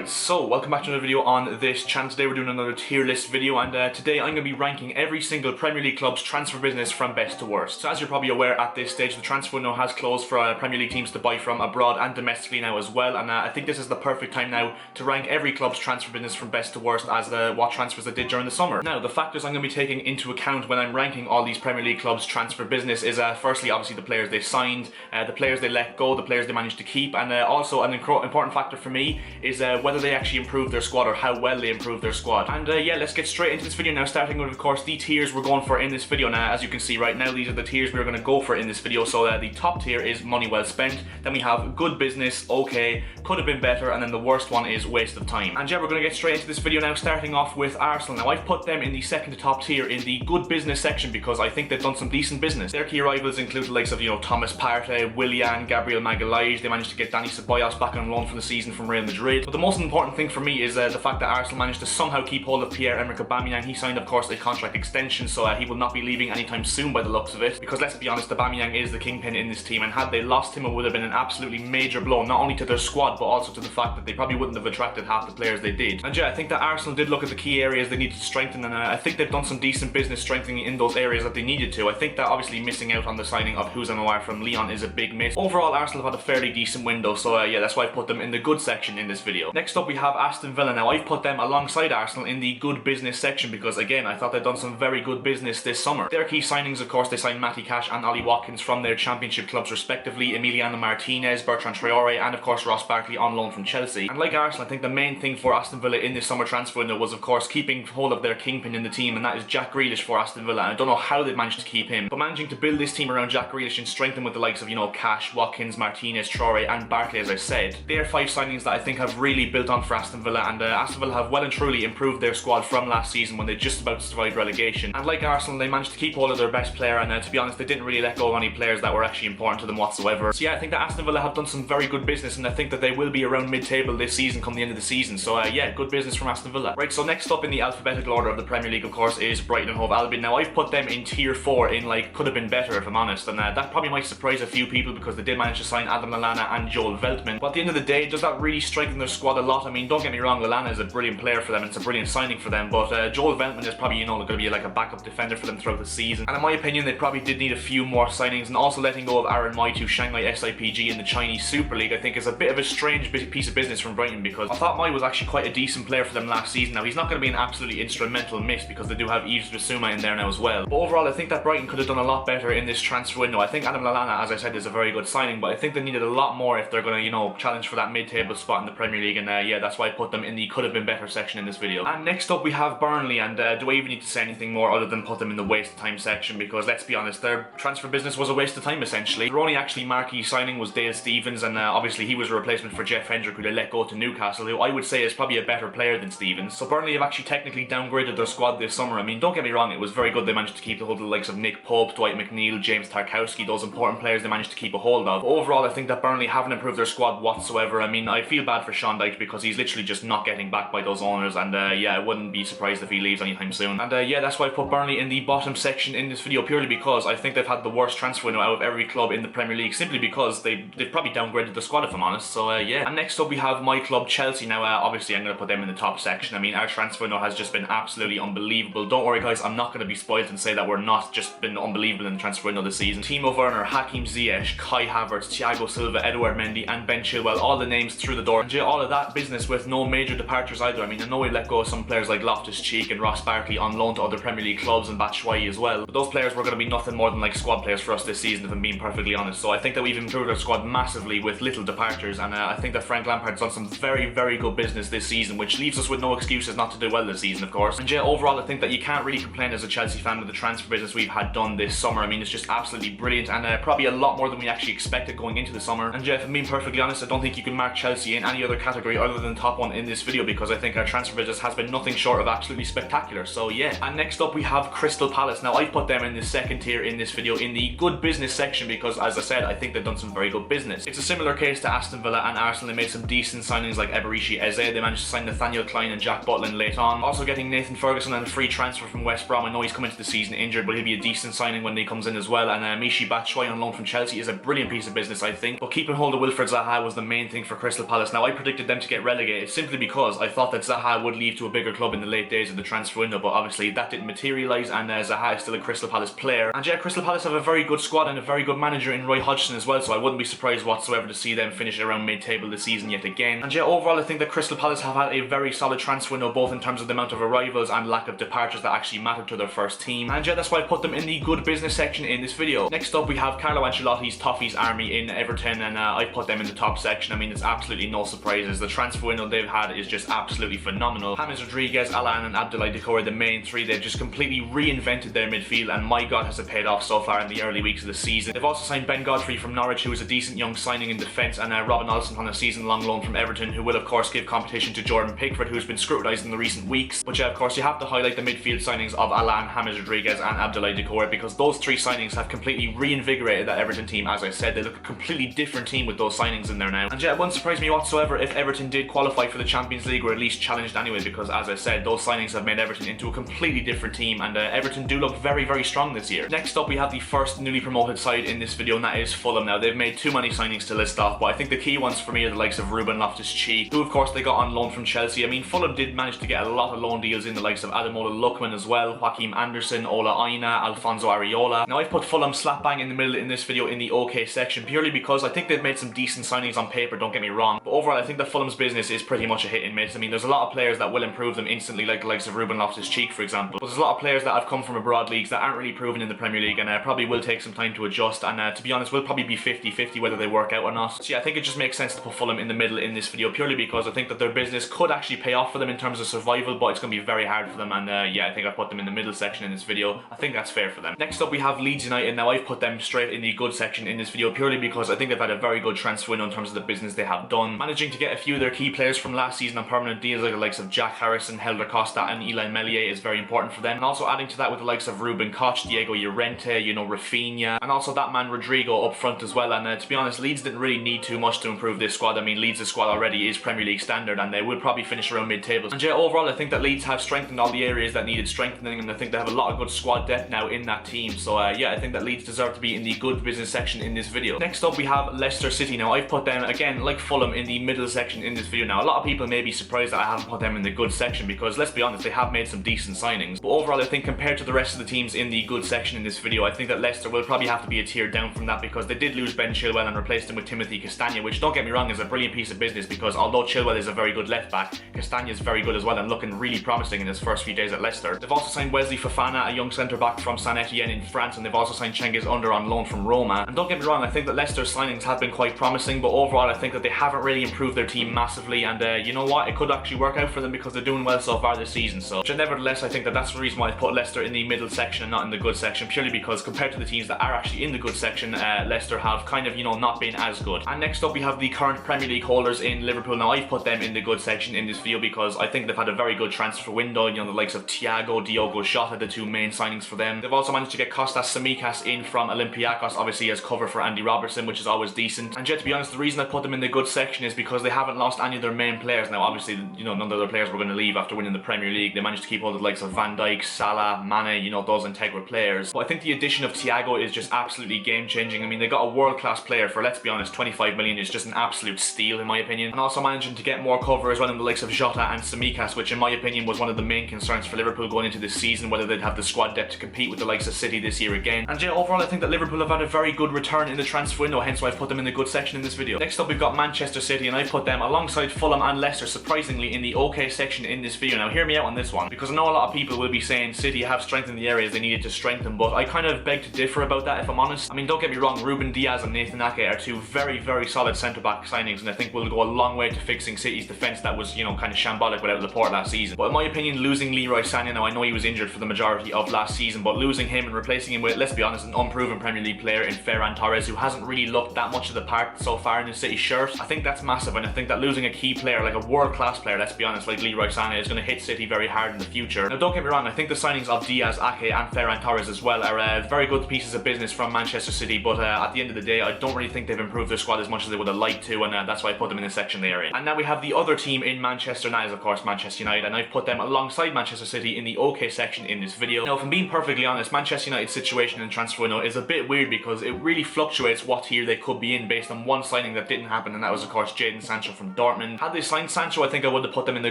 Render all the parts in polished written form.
Right, so welcome back to another video on this channel. Today we're doing another tier list video, and today I'm going to be ranking every single Premier League club's transfer business from best to worst. So as you're probably aware, at this stage the transfer window has closed for Premier League teams to buy from abroad and domestically now as well, and I think this is the perfect time now to rank every club's transfer business from best to worst as what transfers they did during the summer. Now, the factors I'm going to be taking into account when I'm ranking all these Premier League clubs' transfer business is firstly obviously the players they signed, the players they let go, the players they managed to keep, and also an important factor for me is whether they actually improved their squad or how well they improved their squad. And yeah, let's get straight into this video now, starting with, of course, the tiers we're going for in this video. Now, as you can see right now, these are the tiers we're going to go for in this video. So the top tier is money well spent, then we have good business, okay, could have been better, and then the worst one is waste of time. And yeah, we're going to get straight into this video now, starting off with Arsenal. Now, I've put them in the second to top tier in the good business section because I think they've done some decent business. Their key rivals include the likes of, Thomas Partey, Willian, Gabriel Magalhaes. They managed to get Dani Ceballos back on loan for the season from Real Madrid. But the most important thing for me is the fact that Arsenal managed to somehow keep hold of Pierre-Emerick Aubameyang. He signed, of course, a contract extension, so he will not be leaving anytime soon by the looks of it. Because let's be honest, Aubameyang is the kingpin in this team, and had they lost him, it would have been an absolutely major blow, not only to their squad, but also to the fact that they probably wouldn't have attracted half the players they did. And yeah, I think that Arsenal did look at the key areas they needed to strengthen, and I think they've done some decent business strengthening in those areas that they needed to. I think that obviously missing out on the signing of Noah from Lyon is a big miss. Overall, Arsenal have had a fairly decent window, so yeah, that's why I put them in the good section in this video. Next up, we have Aston Villa. Now, I've put them alongside Arsenal in the good business section because, again, I thought they'd done some very good business this summer. Their key signings, of course, they signed Matty Cash and Ollie Watkins from their championship clubs respectively, Emiliano Martinez, Bertrand Traore, and of course Ross Barkley on loan from Chelsea. And like Arsenal, I think the main thing for Aston Villa in this summer transfer window was, of course, keeping hold of their kingpin in the team, and that is Jack Grealish for Aston Villa. And I don't know how they've managed to keep him, but managing to build this team around Jack Grealish and strengthen with the likes of, Cash, Watkins, Martinez, Traore, and Barkley, as I said. They are 5 signings that I think have really built on for Aston Villa, and Aston Villa have well and truly improved their squad from last season when they just about survived relegation. And like Arsenal, they managed to keep hold of their best player, and to be honest, they didn't really let go of any players that were actually important to them whatsoever. So yeah, I think that Aston Villa have done some very good business, and I think that they will be around mid-table this season come the end of the season. So yeah, good business from Aston Villa. Right, so next up in the alphabetical order of the Premier League, of course, is Brighton and Hove Albion. Now, I've put them in tier 4 in could have been better, if I'm honest, and that probably might surprise a few people because they did manage to sign Adam Lallana and Joel Veltman. But at the end of the day, does that really strengthen their squad a lot? I mean, don't get me wrong, Lallana is a brilliant player for them, and it's a brilliant signing for them, but Joel Veltman is probably, going to be like a backup defender for them throughout the season. And in my opinion, they probably did need a few more signings, and also letting go of Aaron Mai to Shanghai SIPG in the Chinese Super League, I think is a bit of a strange piece of business from Brighton, because I thought Mai was actually quite a decent player for them last season. Now, he's not going to be an absolutely instrumental miss because they do have Yves Bissouma in there now as well. But overall, I think that Brighton could have done a lot better in this transfer window. I think Adam Lallana, as I said, is a very good signing, but I think they needed a lot more if they're going to, challenge for that mid-table spot in the Premier League, and yeah, that's why I put them in the could have been better section in this video. And next up, we have Burnley, and do I even need to say anything more other than put them in the waste of time section, because let's be honest, their transfer business was a waste of time essentially. Their only actually marquee signing was Dale Stephens, and obviously he was a replacement for Jeff Hendrick, who they let go to Newcastle, who I would say is probably a better player than Stephens. So Burnley have actually technically downgraded their squad this summer. I mean, don't get me wrong, it was very good they managed to keep the hold of the likes of Nick Pope, Dwight McNeil, James Tarkowski, those important players they managed to keep a hold of. But overall, I think that Burnley haven't improved their squad whatsoever. I mean, I feel bad for Sean Dyche because he's literally just not getting back by those owners, and yeah, I wouldn't be surprised if he leaves anytime soon. And yeah, that's why I put Burnley in the bottom section in this video, purely because I think they've had the worst transfer window out of every club in the Premier League, simply because they've probably downgraded the squad, if I'm honest. So yeah. And next up, we have my club, Chelsea. Now, obviously, I'm going to put them in the top section. I mean, our transfer window has just been absolutely unbelievable. Don't worry, guys, I'm not going to be spoiled and say that we're not just been unbelievable in the transfer window this season. Timo Werner, Hakim Ziyech, Kai Havertz, Thiago Silva, Edouard Mendy, and Ben Chilwell, all the names through the door. And yeah, all of that business with no major departures either. I mean, I know we let go of some players like Loftus-Cheek and Ross Barkley on loan to other Premier League clubs, and Batshuayi as well, but those players were going to be nothing more than squad players for us this season, if I'm being perfectly honest. So I think that we've improved our squad massively with little departures, and I think that Frank Lampard's done some very, very good business this season, which leaves us with no excuses not to do well this season, of course. And yeah, overall, I think that you can't really complain as a Chelsea fan with the transfer business we've had done this summer. I mean, it's just absolutely brilliant, and probably a lot more than we actually expected going into the summer. And yeah, if I'm being perfectly honest, I don't think you can mark Chelsea in any other category other than the top one in this video, because I think our transfer business has been nothing short of absolutely spectacular. So yeah. And next up, we have Crystal Palace. Now, I've put them in the second tier in this video in the good business section because, as I said, I think they've done some very good business. It's a similar case to Aston Villa and and Arsenal, they made some decent signings like Eberici Eze. They managed to sign Nathaniel Klein and Jack Butland late on. Also getting Nathan Ferguson on a free transfer from West Brom. I know he's come into the season injured, but he'll be a decent signing when he comes in as well. And Michy Batshuayi on loan from Chelsea is a brilliant piece of business, I think. But keeping hold of Wilfred Zaha was the main thing for Crystal Palace. Now, I predicted them to get relegated simply because I thought that Zaha would leave to a bigger club in the late days of the transfer window, but obviously that didn't materialise, and Zaha is still a Crystal Palace player. And yeah, Crystal Palace have a very good squad and a very good manager in Roy Hodgson as well, so I wouldn't be surprised whatsoever to see them finish around mid-table this season yet again. And yeah, overall I think that Crystal Palace have had a very solid transfer window, both in terms of the amount of arrivals and lack of departures that actually mattered to their first team. And yeah, that's why I put them in the good business section in this video. Next up we have Carlo Ancelotti's Toffees army in Everton, and I put them in the top section. I mean, it's absolutely no surprises. The transfer window they've had is just absolutely phenomenal. James Rodriguez, Alan and Abdoulaye Doucouré, the main three, they've just completely reinvented their midfield, and my god has it paid off so far in the early weeks of the season. They've also signed Ben Godfrey from Norwich, who is a decent young signing in defence, and Robin Olsen on a season-long loan from Everton, who will of course give competition to Jordan Pickford, who's been scrutinised in the recent weeks. But yeah, of course you have to highlight the midfield signings of Alan, James Rodriguez and Abdoulaye Doucouré, because those three signings have completely reinvigorated that Everton team. As I said, they look a completely different team with those signings in there now. And yeah, it wouldn't surprise me whatsoever if Everton did qualify for the Champions League, or at least challenged anyway, because as I said, those signings have made Everton into a completely different team, and Everton do look very, very strong this year. Next up we have the first newly promoted side in this video, and that is Fulham. Now, they've made too many signings to list off, but I think the key ones for me are the likes of Ruben Loftus-Cheek, who of course they got on loan from Chelsea. I mean, Fulham did manage to get a lot of loan deals in, the likes of Ademola Lookman as well, Joachim Anderson, Ola Aina, Alfonso Areola. Now, I've put Fulham slap bang in the middle in this video in the OK section, purely because I think they've made some decent signings on paper, don't get me wrong, but overall I think that Fulham's business is pretty much a hit and miss. I mean, there's a lot of players that will improve them instantly, like the likes of Ruben Loftus-Cheek for example, but there's a lot of players that have come from abroad leagues that aren't really proven in the Premier League, and probably will take some time to adjust, and to be honest will probably be 50-50 whether they work out or not. So yeah, I think it just makes sense to put Fulham in the middle in this video, purely because I think that their business could actually pay off for them in terms of survival, but it's going to be very hard for them, and yeah, I think I put them in the middle section in this video. I think that's fair for them. Next up we have Leeds United. Now, I've put them straight in the good section in this video, purely because I think they've had a very good transfer window in terms of the business they have done, managing to get a few of their key players from last season on permanent deals, like the likes of Jack Harrison, Helder Costa and Eli Meslier is very important for them, and also adding to that with the likes of Ruben Koch, Diego Llorente, you know, Rafinha, and also that man Rodrigo up front as well. And to be honest, Leeds didn't really need too much to improve this squad. I mean, Leeds' squad already is Premier League standard, and they will probably finish around mid-table. And yeah, overall I think that Leeds have strengthened all the areas that needed strengthening, and I think they have a lot of good squad depth now in that team. So yeah, I think that Leeds deserve to be in the good business section in this video. Next up we have Leicester City. Now, I've put them, again, like Fulham, in the middle section in this video. Now, a lot of people may be surprised that I haven't put them in the good section, because let's be honest, they have made some decent signings, but overall I think compared to the rest of the teams in the good section in this video, I think that Leicester will probably have to be a tier down from that, because they did lose Ben Chilwell and replaced him with Timothy Castagne, which, don't get me wrong, is a brilliant piece of business, because although Chilwell is a very good left back, Castagne is very good as well and looking really promising in his first few days at Leicester. They've also signed Wesley Fofana, a young centre back from Saint Etienne in France, and they've also signed Cengiz Under on loan from Roma. And don't get me wrong, I think that Leicester's signings have been quite promising, but overall I think that they haven't really improved their team massively, and you know what, it could actually work out for them because they're doing well so far this season. So nevertheless, I think that that's the reason why I put Leicester in the middle section and not in the good section, purely because compared to the teams that are actually in the good section, Leicester have kind of, you know, not been as good. And next up we have the current Premier League holders in Liverpool. Now, I've put them in the good section in this video because I think they've had a very good transfer window, you know, the likes of Thiago, Diogo Jota, the two main signings for them. They've also managed to get Kostas Tsimikas in from Olympiacos, obviously as cover for Andy Robertson, which is always decent. And yet, to be honest, the reason I put them in the good section is because they haven't lost any of their main players. Now, obviously, you know, none of their players were going to leave after winning the Premier League. They managed to keep all the likes of Van Dijk, Salah, Mane, you know, those integral players. But I think the addition of Thiago is just absolutely game-changing. I mean, they got a world-class player for, let's be honest, 25 million is just an absolute steal in my opinion. And also managing to get more cover as well in the likes of Jota and Tsimikas, which in my opinion was one of the main concerns for Liverpool going into this season, whether they'd have the squad depth to compete with the likes of City this year again. And yeah, overall I think that Liverpool have had a very good return in the transfer window, hence why I've put them in the good section in this video. Next up we've got Manchester City, and I put them alongside Fulham and Leicester, surprisingly, in the OK section in this video. Now, hear me out on this one, because I know a lot of people will be saying City have strengthened the areas they needed to strengthen, but I kind of beg to differ about that, if I'm honest. I mean, don't get me wrong, Ruben Diaz and Nathan Ake are two very, very solid centre-back signings, and I think will go a long way to fixing City's defence that was, you know, kind of shambolic without Laporte last season. But in my opinion, losing Leroy Sané, now I know he was injured for the majority of last season, but losing him and replacing him with, let's be honest, an unproven Premier League player in Ferran Torres, who hasn't really looked that much of the part so far in the City shirt, I think that's massive. And I think that losing a key player, like a world-class player, let's be honest, like Leroy Sané, is going to hit City very hard in the future. Now, don't get me wrong, I think the signings of Diaz, Ake and Ferran Torres as well are very good pieces of business from Manchester City, but at the end of the day, I don't really think they've improved their squad as much as they would have liked to, and that's why I put them in the section they are in. And now we have the other team in Manchester, and that is of course Manchester United, and I've put them alongside Manchester City in the OK section in this video. Now if I'm being perfectly honest, Manchester United's situation in transfer window is a bit weird because it really fluctuates what tier they could be in based on one signing that didn't happen, and that was of course Jadon Sancho from Dortmund. Had they signed Sancho, I think I would have put them in the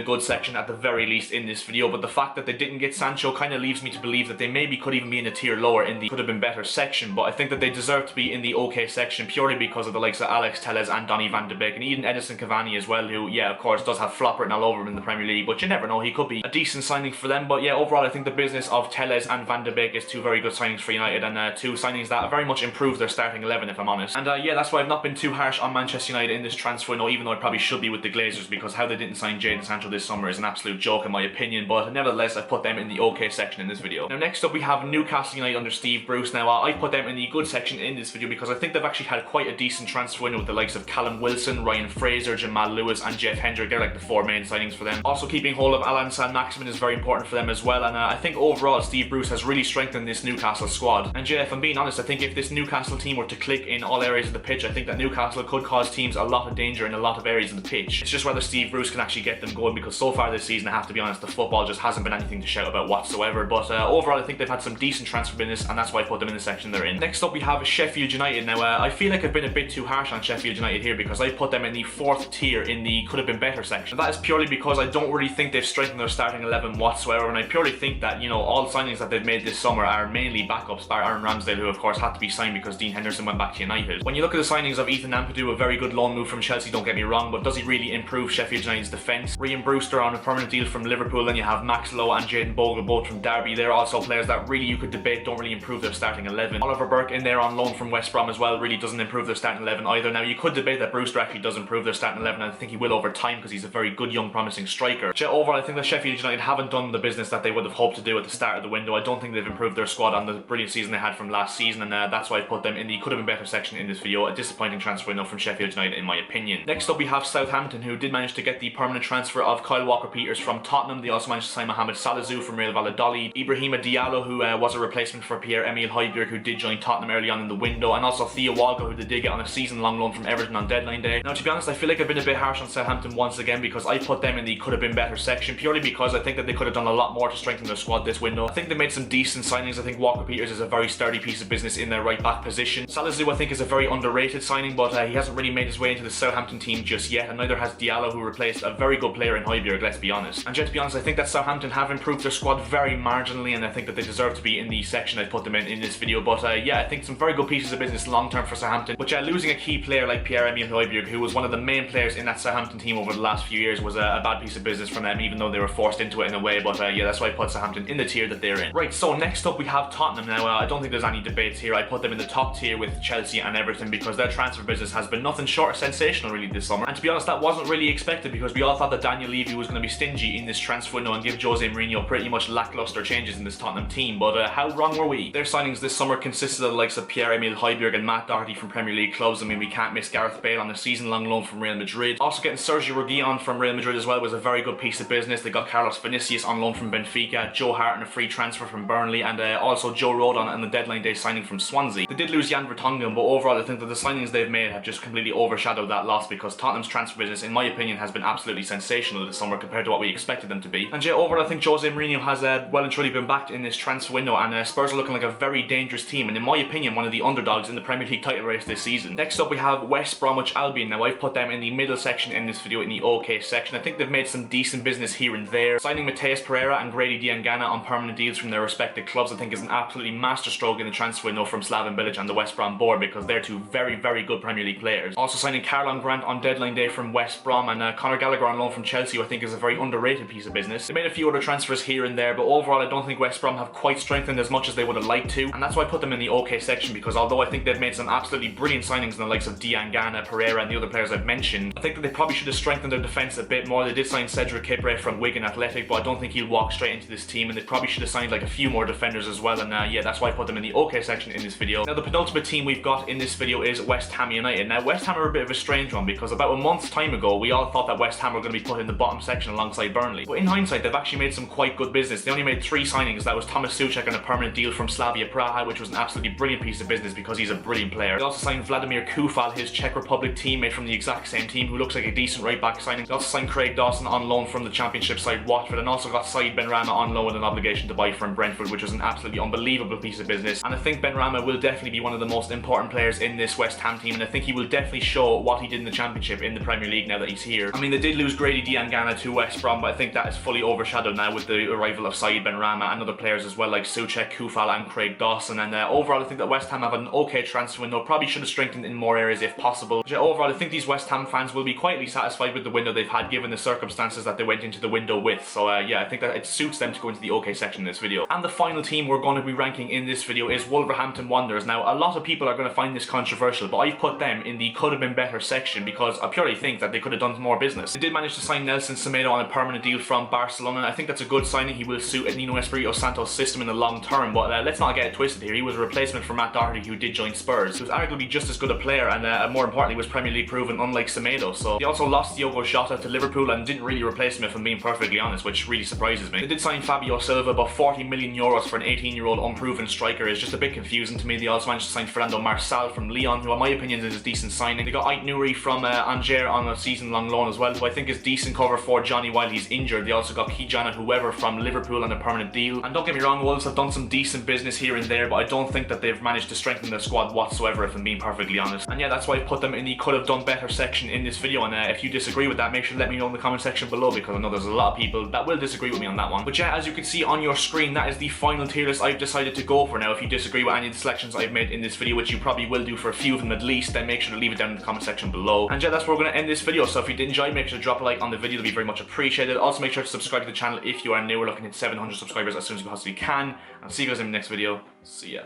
good section at the very least in this video, but the fact that they didn't get Sancho kind of leaves me to believe that they maybe could even be in a tier lower in the could have been better section, but I think that they deserve to be in the OK section purely because of the likes of Alex Telles and Donny van de Beek, and even Edison Cavani as well, who, yeah, of course, does have flop written all over him in the Premier League, but you never know, he could be a decent signing for them. But yeah, overall, I think the business of Telles and van de Beek is two very good signings for United, and two signings that very much improve their starting 11, if I'm honest. And yeah, that's why I've not been too harsh on Manchester United in this transfer window, even though I probably should be with the Glazers, because how they didn't sign Jadon Sancho this summer is an absolute joke in my opinion, but nevertheless, I've put them in the OK section in this video. Now, next up, we have Newcastle United under Steve Bruce. Now, I put them in the good section in this video because I think they've actually had quite a decent transfer window with the likes of Callum Wilson, Ryan Fraser, Jamal Lewis, and Jeff Hendrick. They're like the four main signings for them. Also, keeping hold of Alan Saint-Maximin is very important for them as well, and I think overall Steve Bruce has really strengthened this Newcastle squad. And yeah, if I'm being honest, I think if this Newcastle team were to click in all areas of the pitch, I think that Newcastle could cause teams a lot of danger in a lot of areas of the pitch. It's just whether Steve Bruce can actually get them going, because so far this season, I have to be honest, the football just hasn't been anything to shout about whatsoever. But overall, I think they've had some decent transfer business, and that's why I put them in the section they're in. Next up, we have Sheffield United. Now, I feel like I've been a bit too harsh on Sheffield United here because I put them in the fourth tier in the could have been better section. That is purely because I don't really think they've strengthened their starting 11 whatsoever, and I purely think that, you know, all signings that they've made this summer are mainly backups, bar Aaron Ramsdale, who of course had to be signed because Dean Henderson went back to United. When you look at the signings of Ethan Ampadu, a very good loan move from Chelsea, don't get me wrong, but does he really improve Sheffield United's defence? Ryan Brewster on a permanent deal from Liverpool, then you have Max Lowe and Jayden Bogle both from Derby. They're also players that really you could debate don't really improve their starting 11. Oliver Burke in there on loan from West Brom as well really doesn't improve their starting 11 either. Now, you could debate that Brewster actually does improve their starting 11, and I think he will over time because he's a very good young promising striker. But overall, I think that Sheffield United haven't done the business that they would have hoped to do at the start of the window. I don't think they've improved their squad on the brilliant season they had from last season, and that's why I put them in the could have been better section in this video. A disappointing transfer window from Sheffield United in my opinion. Next up, we have Southampton, who did manage to get the permanent transfer of Kyle Walker-Peters from Tottenham. They also managed to sign Mohamed Salazou from Real Valladolid, Ibrahima Diallo, who was a replacement for Pierre-Emile Højbjerg, who did join Tottenham early on in the window, and also Theo Walcott, who they did get on a season-long loan from Everton on deadline day. Now, to be honest, I feel like I've been a bit harsh on Southampton once again because I put them in the could have been better section purely because I think that they could have done a lot more to strengthen their squad this window. I think they made some decent signings. I think Walker-Peters is a very sturdy piece of business in their right back position. Salazou, I think, is a very underrated signing, but he hasn't really made his way into the Southampton team just yet, and neither has Diallo, who replaced a very good player in Højbjerg, let's be honest. And yet, to be honest, I think that Southampton have improved their squad very marginally, and I think that they deserve to be in the section I put them in this video. But yeah, I think some very good pieces of business long term for Southampton, which losing a key player like Pierre-Emile Højbjerg, who was one of the main players in that Southampton team over the last few years, was a bad piece of business from them, even though they were forced into it in a way. But yeah, that's why I put Southampton in the tier that they're in. Right, so next up we have Tottenham. Now, I don't think there's any debates here. I put them in the top tier with Chelsea and Everton because their transfer business has been nothing short of sensational really this summer. And to be honest, that wasn't really expected because we all thought that Daniel Levy was going to be stingy in this transfer window and give Jose Mourinho pretty much lackluster changes in this Tottenham team. But how wrong were we? Their signings this summer consisted of the likes of Pierre-Emile Højbjerg and Matt Doherty from Premier League clubs. I mean, we can't miss Gareth Bale on a season-long loan from Real Madrid. Also getting Sergio Reguilon from Real Madrid as well was a very good piece of business. They got Carlos Vinicius on loan from Benfica, Joe Hart on a free transfer from Burnley, and also Joe Rodon on the deadline day signing from Swansea. They did lose Jan Vertonghen, but overall I think that the signings they've made have just completely overshadowed that loss because Tottenham's transfer business, in my opinion, has been absolutely sensational this summer compared to what we expected them to be. And yeah, overall I think Jose Mourinho has well and truly been backed in this transfer window, and Spurs are looking like a very dangerous team, and in my opinion one of the underdogs in the Premier League title race this season. Next up we have West Bromwich Albion. Now, I've put them in the middle section in this video, in the OK section. I think they've made some decent business here and there. Signing Mateus Pereira and Grady Diangana on permanent deals from their respective clubs I think is an absolutely masterstroke in the transfer window from Slaven Bilic and the West Brom board because they're two very, very good Premier League players. Also signing Karlan Grant on deadline day from West Brom, and Conor Gallagher on loan from Chelsea, who I think is a very underrated piece of business. They made a few other transfers here and there, but overall I don't think West Brom have quite strengthened as much as they would have liked to, and that's why I put them in the OK section because although I think they've made some absolutely brilliant signings in the likes of Diangana, Pereira and the other players I've mentioned, I think that they probably should have strengthened their defence a bit more. They did sign Cedric Kipre from Wigan Athletic, but I don't think he'll walk straight into this team, and they probably should have signed like a few more defenders as well, and yeah, that's why I put them in the OK section in this video. Now, the penultimate team we've got in this video is West Ham United. Now, West Ham are a bit of a strange one because about a month's time ago we all thought that West Ham were going to be put in the bottom section alongside Burnley, but in hindsight they've actually made some quite good business. They only made 3 signings. That was Thomas Souček on a permanent deal from Slavia Praha, which was an absolutely brilliant piece of business because he's a brilliant player. They also signed Vladimir Kufal, his Czech Republic Republic teammate from the exact same team who looks like a decent right back signing. They also signed Craig Dawson on loan from the Championship side Watford, and also got Said Benrahma on loan with an obligation to buy from Brentford, which was an absolutely unbelievable piece of business. And I think Benrahma will definitely be one of the most important players in this West Ham team, and I think he will definitely show what he did in the Championship in the Premier League now that he's here. I mean, they did lose Grady Diangana to West Brom, but I think that is fully overshadowed now with the arrival of Said Benrahma and other players as well, like Soucek, Koufal and Craig Dawson. And overall, I think that West Ham have an okay transfer window. Probably should have strengthened in more areas if possible. But overall, I think these West Ham fans will be quietly satisfied with the window they've had, given the circumstances that they went into the window with. So yeah, I think that it suits them to go into the okay section in this video. And the final team we're going to be ranking in this video is Wolverhampton Wonders. Now, a lot of people are going to find this controversial, but I've put them in the could have been better section because I purely think that they could have done more business. They did manage to sign Nelson Semedo on a permanent deal from Barcelona. I think that's a good signing. He will suit Nuno Espirito Santo's system in the long term, but let's not get it twisted here. He was a replacement for Matt Doherty, who did join Spurs. He was arguably just as good a player, and more importantly was Premier League proven, unlike Semedo. So they also lost Diogo Jota to Liverpool and didn't really replace him, if I'm being perfectly honest, which really surprises me. They did sign Fabio Silva, but 40 million euros for an 18-year-old unproven striker is just a bit confusing to me. They also managed to sign Fernando Marçal from Lyon, who in my opinion is a decent signing. They got Ait Nouri from Angers on a season-long loan as well, who I think is decent cover for Johnny while he's injured. They also got Kijana Whoever from Liverpool on a permanent deal. And don't get me wrong, Wolves have done some decent business here and there, but I don't think that they've managed to strengthen their squad whatsoever, if I'm being perfectly honest. And yeah, that's why I put them in the could have done better section in this video. And if you disagree with that, make sure to let me know in the comment section below, because I know there's a lot of people that will disagree with me on that one. But yeah, as you can see on your screen, that is the final tier list I've decided to go for now. If you disagree with any of the selections I've made in this video, which you probably will do for a few of them at least, then make sure to leave it down in the comment section below. And yeah, that's where we're going to end this video. So if you did enjoy, make sure to drop a like on the video. That'd be very much appreciated. Also, make sure to subscribe to the channel if you are new. We're looking at 700 subscribers as soon as we possibly can. I'll see you guys in the next video. See ya.